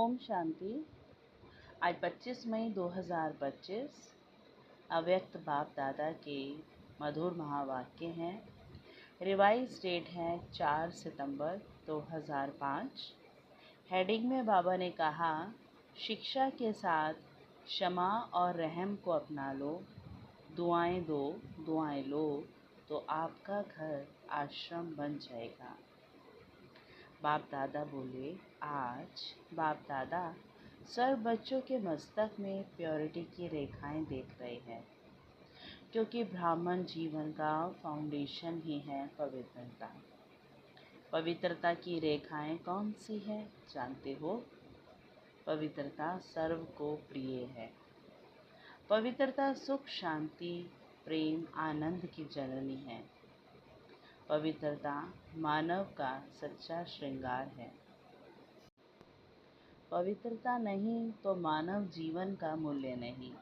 ओम शांति। आज 25 मई 2025 अव्यक्त बाप दादा के मधुर महावाक्य हैं। रिवाइज डेट है 4 सितंबर 2005। हेडिंग में बाबा ने कहा, शिक्षा के साथ क्षमा और रहम को अपना लो, दुआएं दो, दुआएं लो, तो आपका घर आश्रम बन जाएगा। बाप दादा बोले, आज बाप दादा सर्व बच्चों के मस्तक में प्योरिटी की रेखाएं देख रहे हैं, क्योंकि ब्राह्मण जीवन का फाउंडेशन ही है पवित्रता। पवित्रता की रेखाएं कौन सी है जानते हो? पवित्रता सर्व को प्रिय है। पवित्रता सुख, शांति, प्रेम, आनंद की जननी है। पवित्रता मानव का सच्चा श्रृंगार है। पवित्रता नहीं तो मानव जीवन का मूल्य नहीं।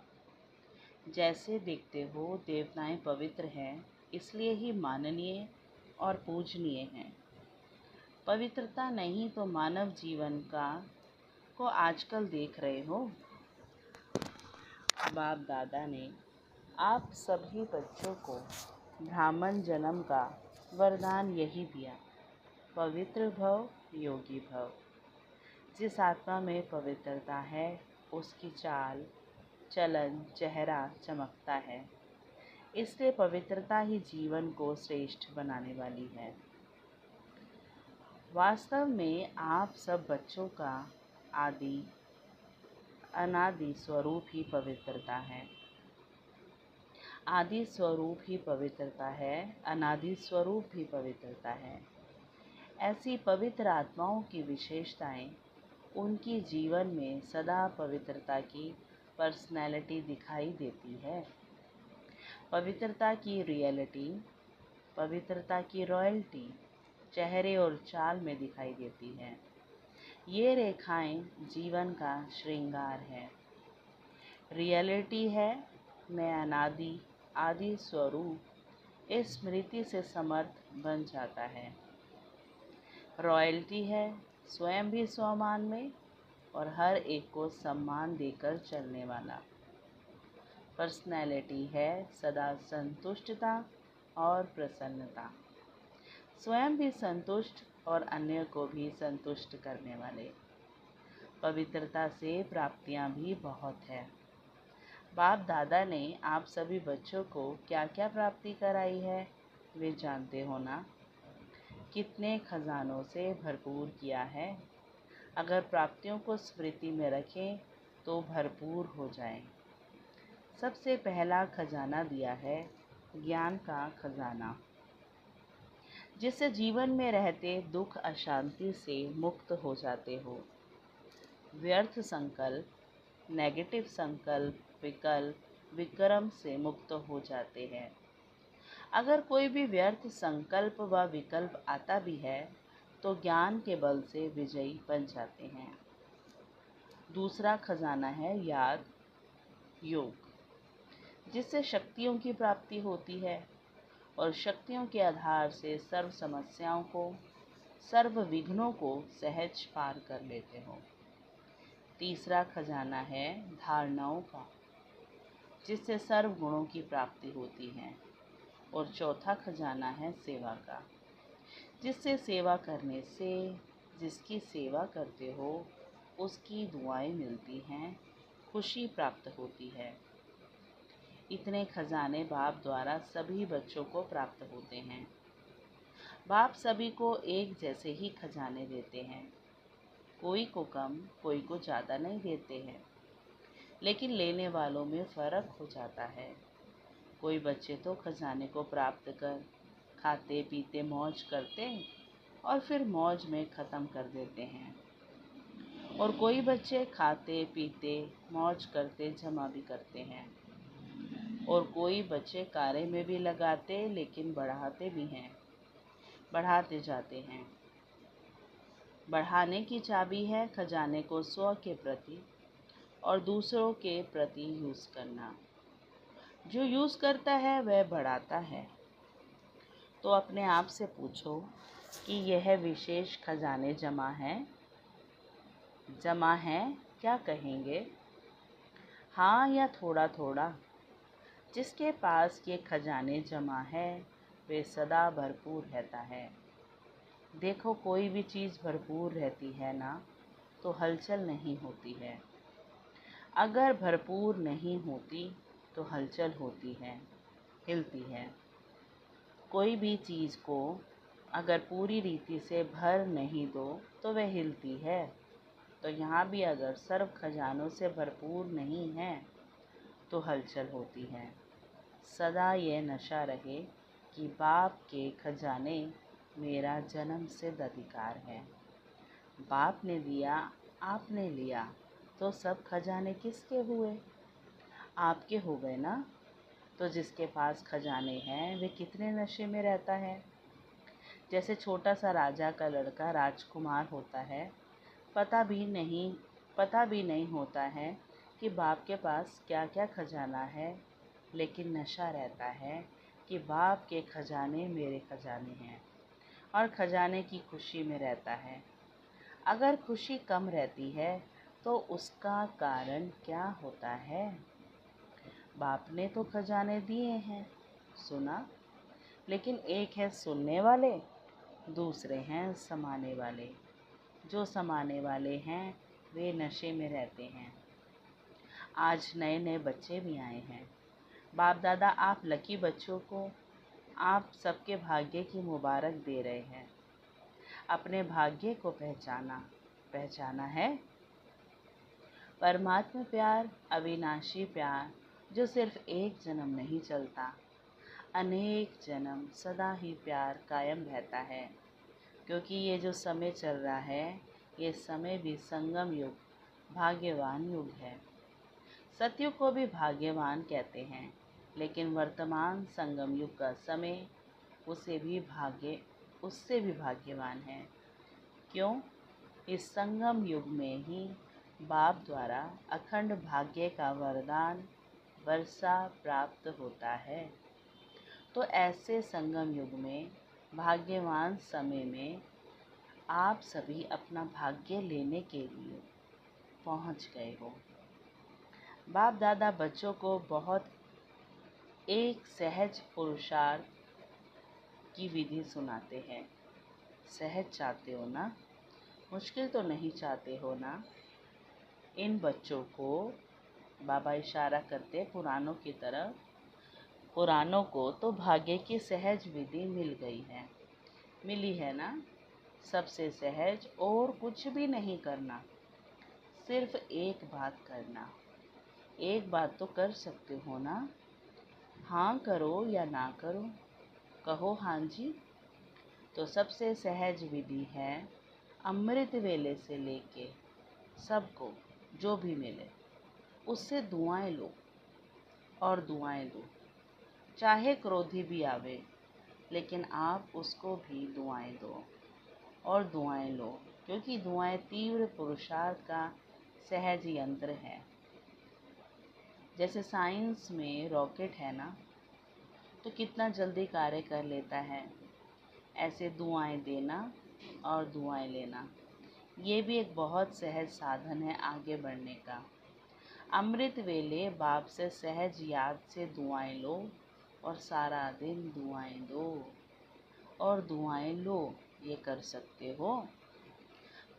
जैसे देखते हो देवताएं पवित्र हैं, इसलिए ही माननीय और पूजनीय हैं। पवित्रता नहीं तो मानव जीवन को आजकल देख रहे हो। बाप दादा ने आप सभी बच्चों को ब्राह्मण जन्म का वरदान यही दिया, पवित्र भव, योगी भव। जिस आत्मा में पवित्रता है, उसकी चाल, चलन, चेहरा चमकता है। इसलिए पवित्रता ही जीवन को श्रेष्ठ बनाने वाली है। वास्तव में आप सब बच्चों का अनादि स्वरूप ही पवित्रता है। आदि स्वरूप ही पवित्रता है, अनादि स्वरूप भी पवित्रता है। ऐसी पवित्र आत्माओं की विशेषताएं उनकी जीवन में सदा पवित्रता की पर्सनैलिटी दिखाई देती है। पवित्रता की रियलिटी, पवित्रता की रॉयल्टी चेहरे और चाल में दिखाई देती है। ये रेखाएं जीवन का श्रृंगार है। रियलिटी है मैं अनादि आदि स्वरूप इस स्मृति से समर्थ बन जाता है। रॉयल्टी है स्वयं भी स्वमान में और हर एक को सम्मान देकर चलने वाला। पर्सनैलिटी है सदा संतुष्टता और प्रसन्नता, स्वयं भी संतुष्ट और अन्य को भी संतुष्ट करने वाले। पवित्रता से प्राप्तियां भी बहुत है। बाप दादा ने आप सभी बच्चों को क्या क्या प्राप्ति कराई है वे जानते हो ना? कितने खजानों से भरपूर किया है। अगर प्राप्तियों को स्मृति में रखें तो भरपूर हो जाएं। सबसे पहला खजाना दिया है ज्ञान का खजाना, जिससे जीवन में रहते दुख अशांति से मुक्त हो जाते हो। व्यर्थ संकल्प, नेगेटिव संकल्प, विकल्प, विक्रम से मुक्त हो जाते हैं। अगर कोई भी व्यर्थ संकल्प व विकल्प आता भी है तो ज्ञान के बल से विजयी बन जाते हैं। दूसरा खजाना है याद योग, जिससे शक्तियों की प्राप्ति होती है और शक्तियों के आधार से सर्व समस्याओं को, सर्व विघ्नों को सहज पार कर लेते हो। तीसरा खजाना है धारणाओं का, जिससे सर्व गुणों की प्राप्ति होती है। और चौथा खजाना है सेवा का, जिससे सेवा करने से जिसकी सेवा करते हो उसकी दुआएं मिलती हैं, खुशी प्राप्त होती है। इतने खजाने बाप द्वारा सभी बच्चों को प्राप्त होते हैं। बाप सभी को एक जैसे ही खजाने देते हैं, कोई को कम कोई को ज़्यादा नहीं देते हैं, लेकिन लेने वालों में फ़र्क हो जाता है। कोई बच्चे तो खजाने को प्राप्त कर खाते पीते मौज करते और फिर मौज में ख़त्म कर देते हैं, और कोई बच्चे खाते पीते मौज करते जमा भी करते हैं, और कोई बच्चे कार्य में भी लगाते लेकिन बढ़ाते भी हैं, बढ़ाते जाते हैं। बढ़ाने की चाबी है खजाने को स्व के प्रति और दूसरों के प्रति यूज़ करना। जो यूज़ करता है वह बढ़ाता है। तो अपने आप से पूछो कि यह विशेष खजाने जमा हैं? जमा है क्या कहेंगे, हाँ या थोड़ा थोड़ा। जिसके पास ये खजाने जमा है वे सदा भरपूर रहता है। देखो कोई भी चीज़ भरपूर रहती है ना तो हलचल नहीं होती है, अगर भरपूर नहीं होती तो हलचल होती है, हिलती है। कोई भी चीज़ को अगर पूरी रीति से भर नहीं दो तो वह हिलती है। तो यहाँ भी अगर सर्व खजानों से भरपूर नहीं है तो हलचल होती है। सदा ये नशा रहे कि बाप के खजाने मेरा जन्म सिद्ध अधिकार है। बाप ने दिया, आपने लिया, तो सब खजाने किसके हुए? आपके हो गए ना। तो जिसके पास खजाने हैं वे कितने नशे में रहता है। जैसे छोटा सा राजा का लड़का राजकुमार होता है, पता भी नहीं होता है कि बाप के पास क्या क्या खजाना है, लेकिन नशा रहता है कि बाप के खजाने मेरे खजाने हैं, और खजाने की खुशी में रहता है। अगर खुशी कम रहती है तो उसका कारण क्या होता है? बाप ने तो खजाने दिए हैं, सुना, लेकिन एक है सुनने वाले, दूसरे हैं समाने वाले। जो समाने वाले हैं वे नशे में रहते हैं। आज नए नए बच्चे भी आए हैं। बाप दादा आप लकी बच्चों को आप सबके भाग्य की मुबारक दे रहे हैं। अपने भाग्य को पहचाना है। परमात्मा प्यार, अविनाशी प्यार, जो सिर्फ एक जन्म नहीं चलता, अनेक जन्म सदा ही प्यार कायम रहता है। क्योंकि ये जो समय चल रहा है, ये समय भी संगम युग, भाग्यवान युग है। सतयुग को भी भाग्यवान कहते हैं, लेकिन वर्तमान संगम युग का समय उससे भी भाग्यवान है। क्यों? इस संगम युग में ही बाप द्वारा अखंड भाग्य का वरदान वर्षा प्राप्त होता है। तो ऐसे संगम युग में, भाग्यवान समय में आप सभी अपना भाग्य लेने के लिए पहुंच गए हो। बाप दादा बच्चों को बहुत एक सहज पुरुषार्थ की विधि सुनाते हैं। सहज चाहते हो ना? मुश्किल तो नहीं चाहते हो ना? इन बच्चों को बाबा इशारा करते पुराणों की तरफ। पुराणों को तो भाग्य की सहज विधि मिल गई है, मिली है ना? सबसे सहज और कुछ भी नहीं करना, सिर्फ एक बात करना। एक बात तो कर सकते हो ना? हाँ करो या ना करो, कहो हाँ जी। तो सबसे सहज विधि है अमृत वेले से लेके सबको जो भी मिले उससे दुआएं लो और दुआएं दो। चाहे क्रोधी भी आवे, लेकिन आप उसको भी दुआएं दो और दुआएं लो, क्योंकि दुआएं तीव्र पुरुषार्थ का सहज यंत्र है। जैसे साइंस में रॉकेट है ना, तो कितना जल्दी कार्य कर लेता है। ऐसे दुआएं देना और दुआएं लेना, ये भी एक बहुत सहज साधन है आगे बढ़ने का। अमृत वेले बाप से सहज याद से दुआएं लो और सारा दिन दुआएं दो और दुआएं लो। ये कर सकते हो?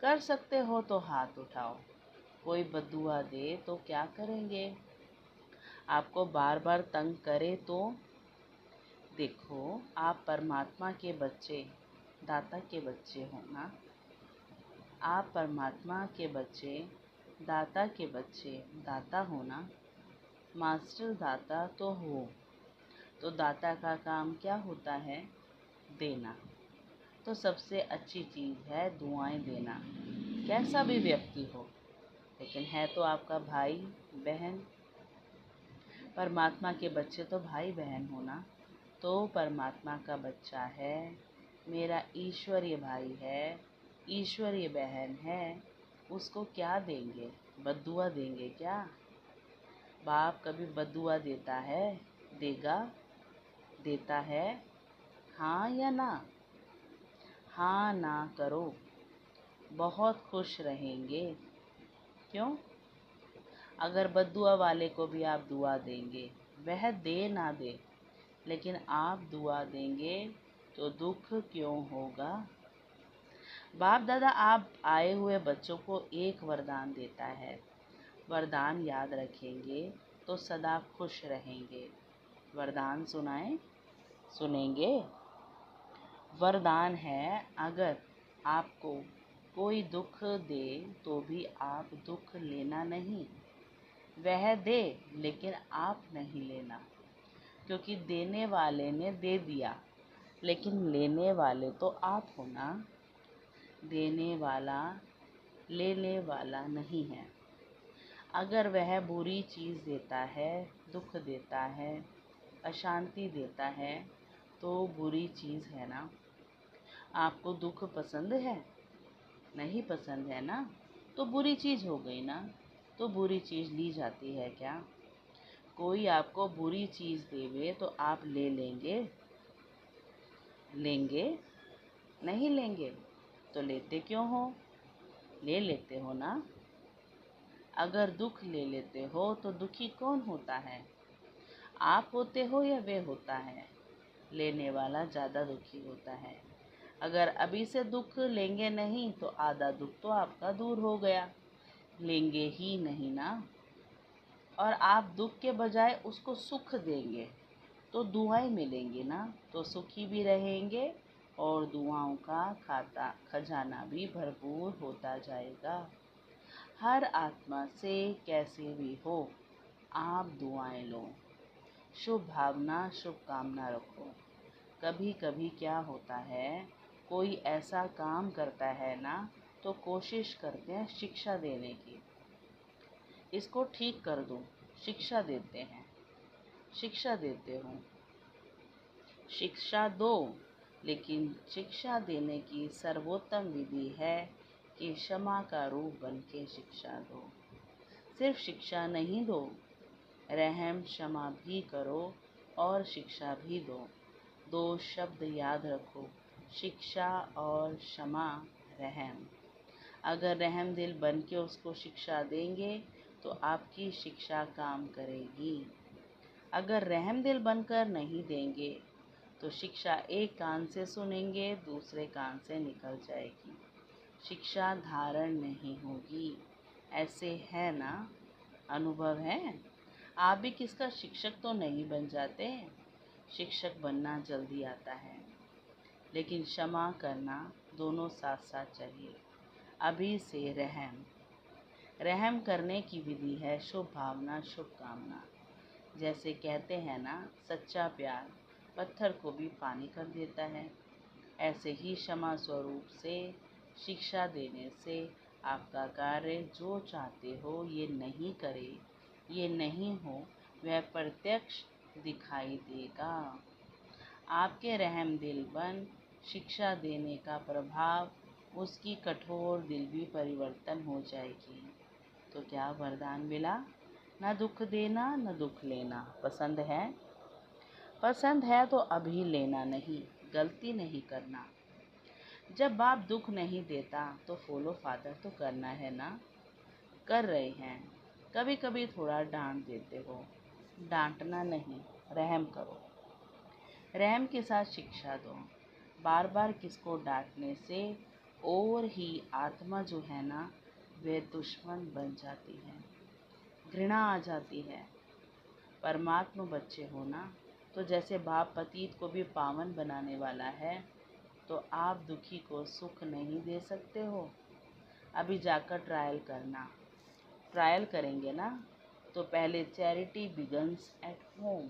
कर सकते हो तो हाथ उठाओ। कोई बद्दुआ दे तो क्या करेंगे? आपको बार बार तंग करे तो? देखो आप परमात्मा के बच्चे, दाता के बच्चे हो ना। आप परमात्मा के बच्चे, दाता के बच्चे, दाता हो ना। मास्टर दाता तो हो। तो दाता का काम क्या होता है? देना। तो सबसे अच्छी चीज़ है दुआएं देना, कैसा भी व्यक्ति हो, लेकिन है तो आपका भाई बहन। परमात्मा के बच्चे तो भाई बहन हो ना। तो परमात्मा का बच्चा है, मेरा ईश्वरीय भाई है, ईश्वरीय बहन है, उसको क्या देंगे? बद्दुआ देंगे क्या? बाप कभी बद्दुआ देता है? देगा? देता है? हाँ या ना? हाँ ना करो, बहुत खुश रहेंगे। क्यों? अगर बद्दुआ वाले को भी आप दुआ देंगे, वह दे ना दे, लेकिन आप दुआ देंगे तो दुख क्यों होगा? बाप दादा आप आए हुए बच्चों को एक वरदान देता है। वरदान याद रखेंगे तो सदा खुश रहेंगे। वरदान सुनाएं, सुनेंगे? वरदान है, अगर आपको कोई दुख दे तो भी आप दुख लेना नहीं। वह दे लेकिन आप नहीं लेना, क्योंकि देने वाले ने दे दिया, लेकिन लेने वाले तो आप हो ना। देने वाला लेने वाला नहीं है। अगर वह बुरी चीज़ देता है, दुख देता है, अशांति देता है, तो बुरी चीज़ है ना। आपको दुख पसंद है? नहीं पसंद है ना, तो बुरी चीज़ हो गई ना। तो बुरी चीज़ ली जाती है क्या? कोई आपको बुरी चीज़ देवे तो आप ले लेंगे? लेंगे? नहीं लेंगे तो लेते क्यों हो? ले लेते हो ना। अगर दुख ले लेते हो तो दुखी कौन होता है? आप होते हो या वे होता है? लेने वाला ज़्यादा दुखी होता है। अगर अभी से दुख लेंगे नहीं तो आधा दुख तो आपका दूर हो गया। लेंगे ही नहीं ना। और आप दुख के बजाय उसको सुख देंगे तो दुआएं मिलेंगी ना, तो सुखी भी रहेंगे और दुआओं का खाता खजाना भी भरपूर होता जाएगा। हर आत्मा से कैसे भी हो, आप दुआएं लो, शुभ भावना शुभकामना रखो। कभी कभी क्या होता है, कोई ऐसा काम करता है ना, तो कोशिश करते हैं शिक्षा देने की, इसको ठीक कर दो, शिक्षा देते हैं। शिक्षा देते हो, शिक्षा दो, लेकिन शिक्षा देने की सर्वोत्तम विधि है कि क्षमा का रूप बन के शिक्षा दो। सिर्फ शिक्षा नहीं दो, रहम क्षमा भी करो और शिक्षा भी दो। दो शब्द याद रखो, शिक्षा और क्षमा, रहम। अगर रहम दिल बन के उसको शिक्षा देंगे तो आपकी शिक्षा काम करेगी। अगर रहम दिल बनकर नहीं देंगे तो शिक्षा एक कान से सुनेंगे, दूसरे कान से निकल जाएगी, शिक्षा धारण नहीं होगी। ऐसे है ना? अनुभव है? आप भी किसका शिक्षक तो नहीं बन जाते। शिक्षक बनना जल्दी आता है, लेकिन क्षमा करना दोनों साथ साथ चाहिए। अभी से रहम। रहम करने की विधि है शुभ भावना शुभकामना। जैसे कहते हैं ना, सच्चा प्यार पत्थर को भी पानी कर देता है। ऐसे ही क्षमा स्वरूप से शिक्षा देने से आपका कार्य जो चाहते हो ये नहीं करे, ये नहीं हो, वह प्रत्यक्ष दिखाई देगा। आपके रहम दिल बन शिक्षा देने का प्रभाव, उसकी कठोर दिल भी परिवर्तन हो जाएगी। तो क्या वरदान मिला? न दुख देना न दुख लेना। पसंद है? पसंद है तो अभी लेना नहीं, गलती नहीं करना। जब बाप दुख नहीं देता तो फॉलो फादर तो करना है ना। कर रहे हैं। कभी कभी थोड़ा डांट देते हो, डांटना नहीं, रहम करो। रहम के साथ शिक्षा दो। बार बार किसको डांटने से और ही आत्मा जो है ना, वे दुश्मन बन जाती है, घृणा आ जाती है। परमात्मा बच्चे हो ना, तो जैसे बाप पतित को भी पावन बनाने वाला है, तो आप दुखी को सुख नहीं दे सकते हो। अभी जाकर ट्रायल करना। ट्रायल करेंगे ना, तो पहले चैरिटी बिगन्स एट होम।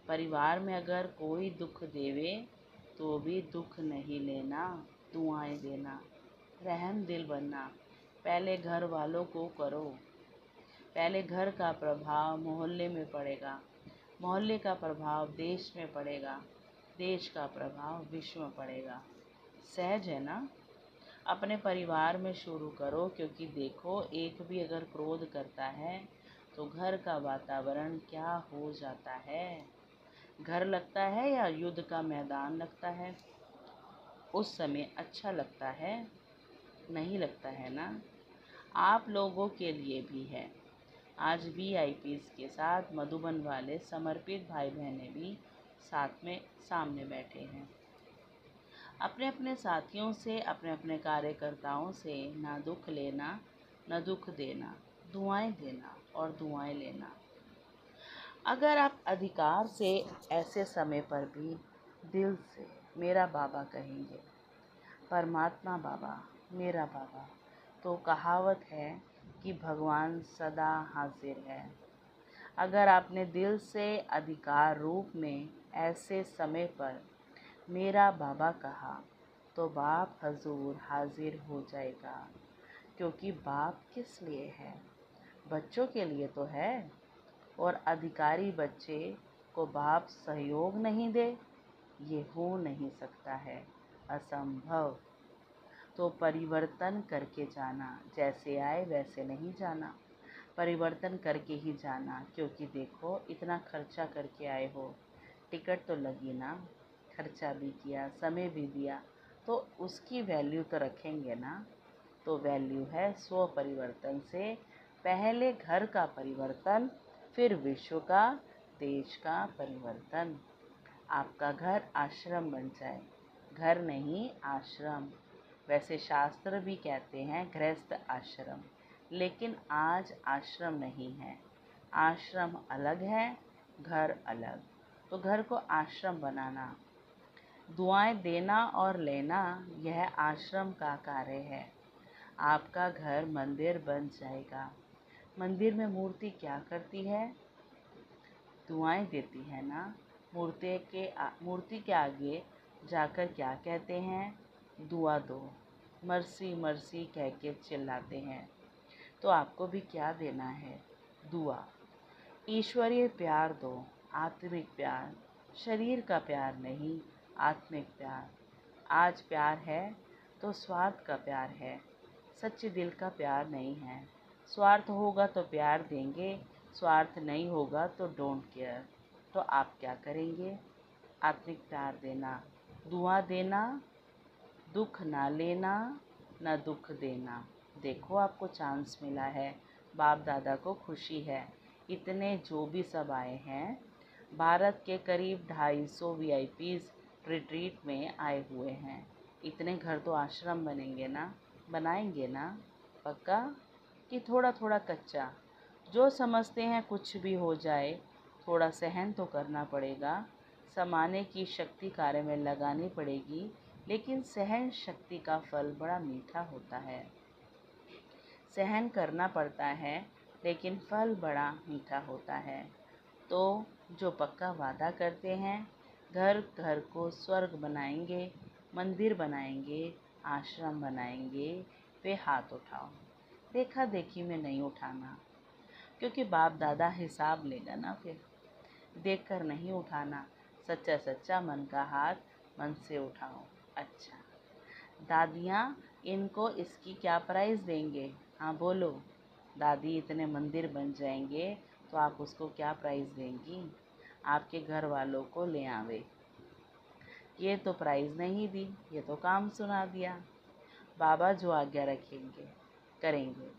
परिवार में अगर कोई दुख देवे तो भी दुख नहीं लेना, दुआएं देना, रहम दिल बनना। पहले घर वालों को करो। पहले घर का प्रभाव मोहल्ले में पड़ेगा, मोहल्ले का प्रभाव देश में पड़ेगा, देश का प्रभाव विश्व में पड़ेगा। सहज है ना? अपने परिवार में शुरू करो, क्योंकि देखो एक भी अगर क्रोध करता है तो घर का वातावरण क्या हो जाता है। घर लगता है या युद्ध का मैदान लगता है? उस समय अच्छा लगता है? नहीं लगता है ना। आप लोगों के लिए भी है। आज वीआईपीज़ के साथ मधुबन वाले समर्पित भाई बहनें भी साथ में सामने बैठे हैं। अपने अपने साथियों से, अपने अपने कार्यकर्ताओं से ना दुख लेना, न दुख देना, दुआएं देना और दुआएं लेना। अगर आप अधिकार से ऐसे समय पर भी दिल से मेरा बाबा कहेंगे, परमात्मा बाबा, मेरा बाबा, तो कहावत है कि भगवान सदा हाजिर है। अगर आपने दिल से अधिकार रूप में ऐसे समय पर मेरा बाबा कहा, तो बाप हजूर हाजिर हो जाएगा। क्योंकि बाप किस लिए है? बच्चों के लिए तो है। और अधिकारी बच्चे को बाप सहयोग नहीं दे, ये हो नहीं सकता है, असंभव। तो परिवर्तन करके जाना, जैसे आए वैसे नहीं जाना, परिवर्तन करके ही जाना। क्योंकि देखो, इतना खर्चा करके आए हो, टिकट तो लगी ना, खर्चा भी किया, समय भी दिया, तो उसकी वैल्यू तो रखेंगे ना। तो वैल्यू है स्व परिवर्तन से पहले घर का परिवर्तन, फिर विश्व का, देश का परिवर्तन। आपका घर आश्रम बन जाए, घर नहीं आश्रम। वैसे शास्त्र भी कहते हैं गृहस्थ आश्रम, लेकिन आज आश्रम नहीं है। आश्रम अलग है, घर अलग। तो घर को आश्रम बनाना, दुआएं देना और लेना, यह आश्रम का कार्य है। आपका घर मंदिर बन जाएगा। मंदिर में मूर्ति क्या करती है? दुआएं देती है ना। मूर्ति के आगे जाकर क्या कहते हैं? दुआ दो, मर्सी मर्सी कह के चिल्लाते हैं। तो आपको भी क्या देना है? दुआ। ईश्वरीय प्यार दो, आत्मिक प्यार, शरीर का प्यार नहीं, आत्मिक प्यार। आज प्यार है तो स्वार्थ का प्यार है, सच्चे दिल का प्यार नहीं है। स्वार्थ होगा तो प्यार देंगे, स्वार्थ नहीं होगा तो डोंट केयर। तो आप क्या करेंगे? आत्मिक प्यार देना, दुआ देना, दुख ना लेना, ना दुख देना। देखो, आपको चांस मिला है, बाप दादा को खुशी है। इतने जो भी सब आए हैं, भारत के करीब 250 वीआईपीज़ रिट्रीट में आए हुए हैं। इतने घर तो आश्रम बनेंगे ना, बनाएंगे ना? पक्का कि थोड़ा थोड़ा कच्चा? जो समझते हैं कुछ भी हो जाए, थोड़ा सहन तो करना पड़ेगा, समाने की शक्ति कार्य में लगानी पड़ेगी। लेकिन सहन शक्ति का फल बड़ा मीठा होता है। सहन करना पड़ता है, लेकिन फल बड़ा मीठा होता है। तो जो पक्का वादा करते हैं, घर घर को स्वर्ग बनाएंगे, मंदिर बनाएंगे, आश्रम बनाएंगे, वे हाथ उठाओ। देखा देखी में नहीं उठाना, क्योंकि बाप दादा हिसाब लेगा ना। फिर देखकर नहीं उठाना, सच्चा सच्चा मन का हाथ मन से उठाओ। अच्छा दादियाँ, इनको इसकी क्या प्राइस देंगे? हाँ बोलो। दादी, इतने मंदिर बन जाएंगे तो आप उसको क्या प्राइस देंगी? आपके घर वालों को ले आवे। ये तो प्राइस नहीं दी, ये तो काम सुना दिया। बाबा जो आज्ञा रखेंगे करेंगे।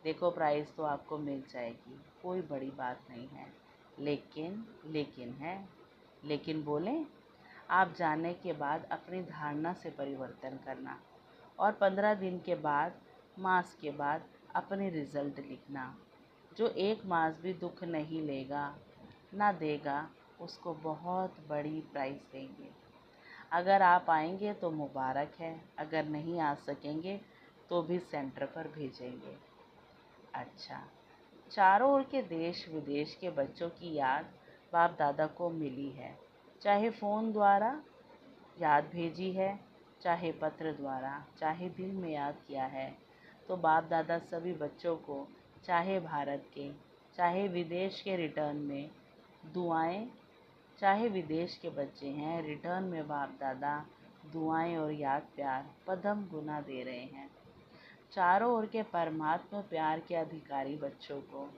देखो, प्राइस तो आपको मिल जाएगी, कोई बड़ी बात नहीं है। लेकिन है। लेकिन बोलें, आप जाने के बाद अपनी धारणा से परिवर्तन करना, और 15 दिन के बाद, मास के बाद अपने रिजल्ट लिखना। जो 1 मास भी दुख नहीं लेगा ना देगा, उसको बहुत बड़ी प्राइज़ देंगे। अगर आप आएंगे तो मुबारक है, अगर नहीं आ सकेंगे तो भी सेंटर पर भेजेंगे। अच्छा, चारों ओर के देश विदेश के बच्चों की याद बाप दादा को मिली है। चाहे फ़ोन द्वारा याद भेजी है, चाहे पत्र द्वारा, चाहे दिल में याद किया है। तो बाप दादा सभी बच्चों को, चाहे भारत के, चाहे विदेश के, रिटर्न में दुआएं, चाहे विदेश के बच्चे हैं, रिटर्न में बाप दादा दुआएं और याद प्यार पदम गुना दे रहे हैं। चारों ओर के परमात्मा प्यार के अधिकारी बच्चों को,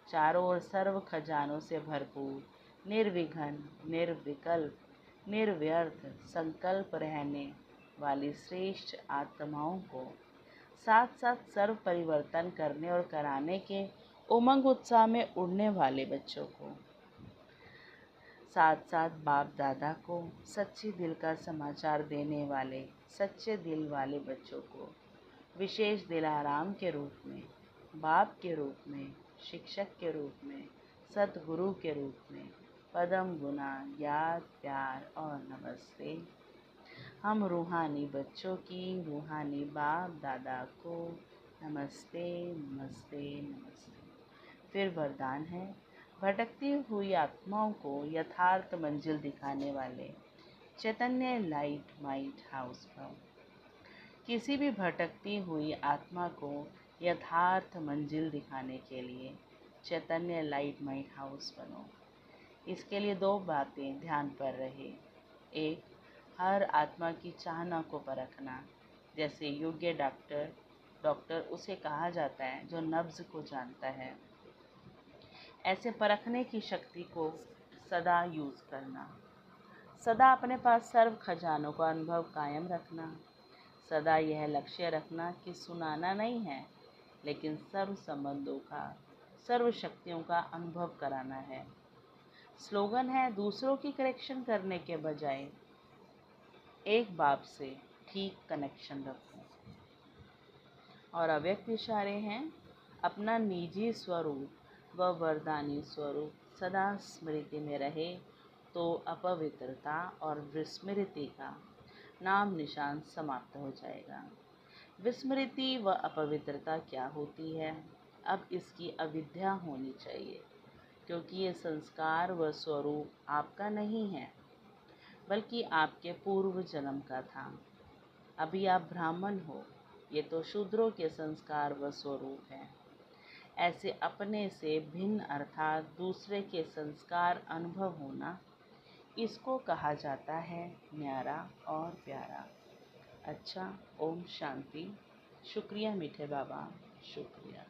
चारों ओर सर्व खजानों से भरपूर, निर्विघ्न, निर्विकल्प, निर्व्यर्थ संकल्प रहने वाली श्रेष्ठ आत्माओं को साथ साथ सर्व परिवर्तन करने और कराने के उमंग उत्साह में उड़ने वाले बच्चों को, साथ साथ बाप दादा को सच्चे दिल का समाचार देने वाले सच्चे दिल वाले बच्चों को विशेष दिल आराम के रूप में, बाप के रूप में, शिक्षक के रूप में, सतगुरु के रूप में पदम गुना याद प्यार और नमस्ते। हम रूहानी बच्चों की रूहानी बाप दादा को नमस्ते नमस्ते नमस्ते। फिर वरदान है, भटकती हुई आत्माओं को यथार्थ मंजिल दिखाने वाले चैतन्य लाइट माइट हाउस भव। किसी भी भटकती हुई आत्मा को यथार्थ मंजिल दिखाने के लिए चैतन्य लाइट माइट हाउस बनो। इसके लिए 2 बातें ध्यान पर रहे। एक, हर आत्मा की चाहना को परखना। जैसे योग्य डॉक्टर उसे कहा जाता है जो नब्ज को जानता है। ऐसे परखने की शक्ति को सदा यूज़ करना। सदा अपने पास सर्व खजानों का अनुभव कायम रखना। सदा यह लक्ष्य रखना कि सुनाना नहीं है, लेकिन सर्व संबंधों का, सर्व शक्तियों का अनुभव कराना है। स्लोगन है, दूसरों की करेक्शन करने के बजाय एक बाप से ठीक कनेक्शन रखो। और अव्यक्त इशारे हैं, अपना निजी स्वरूप व वरदानी स्वरूप सदा स्मृति में रहे तो अपवित्रता और विस्मृति का नाम निशान समाप्त हो जाएगा। विस्मृति व अपवित्रता क्या होती है? अब इसकी अविद्या होनी चाहिए, क्योंकि ये संस्कार व स्वरूप आपका नहीं है, बल्कि आपके पूर्व जन्म का था। अभी आप ब्राह्मण हो, ये तो शूद्रों के संस्कार व स्वरूप है। ऐसे अपने से भिन्न अर्थात दूसरे के संस्कार अनुभव होना, इसको कहा जाता है न्यारा और प्यारा। अच्छा, ओम शांति। शुक्रिया मीठे बाबा, शुक्रिया।